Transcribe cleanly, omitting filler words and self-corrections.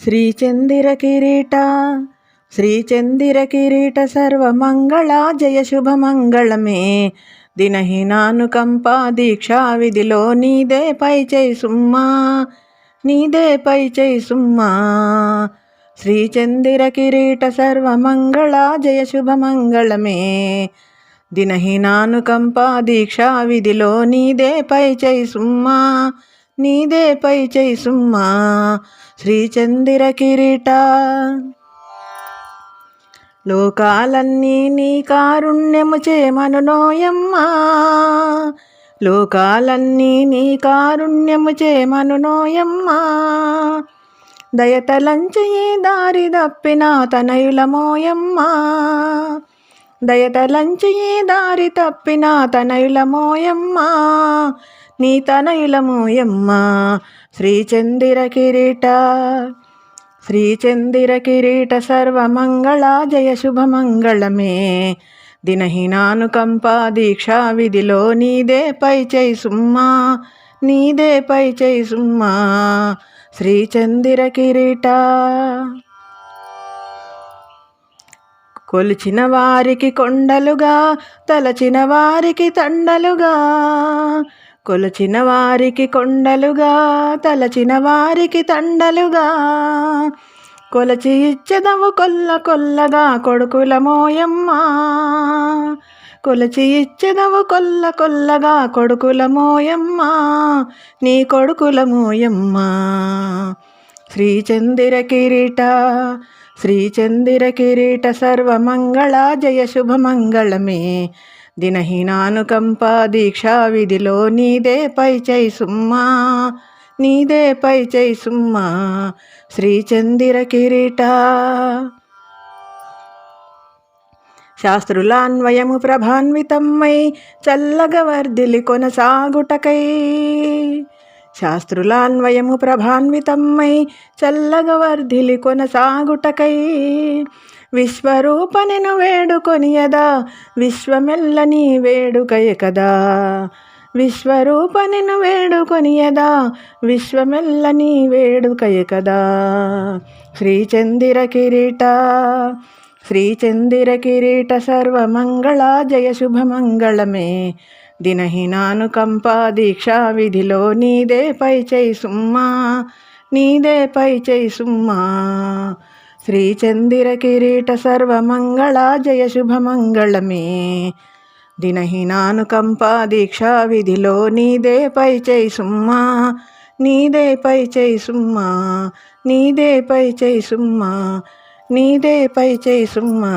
శ్రీచందిర కిరీట శ్రీచందిర కిరీట సర్వమంగళ జయ శుభమంగళమే దినహీనానుకంప దీక్షా విధిలో నీదే పై చేయి సుమ్మా నీదే పై చేయి సుమ్మా శ్రీచందిర కిరీట సర్వమంగళ జయ శుభమంగళమే దినహీనానుకంప దీక్షా విధిలో నీదే పై చేయి సుమ్మా నీదే పై చేయి సుమ్మా శ్రీచందిర కిరీట లోకాలన్నీ నీ కారుణ్యము చేమనునోయమ్మా లోకాలన్నీ నీ కారుణ్యము చేమనునోయమ్మా దయతలంచి ఈ దారి తప్పిన తనయులమోయమ్మా దయతలంచి ఈ దారి తప్పిన తనయులమోయమ్మా నీ తనయులమోయమ్మా శ్రీచందిర కిరీట శ్రీచందిర కిరీట సర్వమంగళ జయ శుభమంగళమే దినహీనానుకంప దీక్షా విధిలో నీదే పై చేయి సుమ్మా నీదే పై చేయి సుమ్మా శ్రీచందిర కిరీట కొలిచిన వారికి కొండలుగా తలచిన వారికి తండలుగా కొలిచిన వారికి కొండలుగా తలచిన వారికి తండలుగా కొలచి ఇచ్చెదవు కొల్ల కొల్లగా కొడుకులమోయమ్మా కొలచి ఇచ్చెదవు కొల్ల కొల్లగా కొడుకులమోయమ్మా నీ కొడుకులమోయమ్మా శ్రీచందిర కిరీట శ్రీచందిర కిరీట సర్వమంగళ జయ శుభమంగళమే దినహీనానుకంప దీక్షా విధిలో నీదే పై చేయి సుమ్మా నీదే పై చేయి సుమ్మా శ్రీచందిర కిరీట శాస్త్రులాన్వయము ప్రభాన్వితమ్మై చల్లగా వర్ధిలి కొనసాగుటకై శాస్త్రులాన్వయము ప్రభాన్వితమ్మై చల్లగా వర్ధిలి కొనసాగుటకై విశ్వరూపనిను వేడుకొనియదా విశ్వమెల్ల నీ వేడుకయ కదా విశ్వరూపనిను వేడుకొనియదా విశ్వమెల్ల నీ వేడుకయ కదా శ్రీచందిర కిరీట శ్రీచందిర కిరీట సర్వమంగళ జయ శుభమంగళమే దినహీనానుకంప దీక్షా విధిలో నీదే పై చేయి సుమ్మా నీదే పై చేయి సుమ్మా శ్రీచందిర కిరీట సర్వమంగళ జయ శుభమంగళమే దినహీనానుకంప దీక్షా విధిలో నీదే పై చేయి సుమ్మా నీదే పై చేయి సుమ్మా నీదే పై చేయి సుమ్మా నీదే పై చేయి సుమ్మా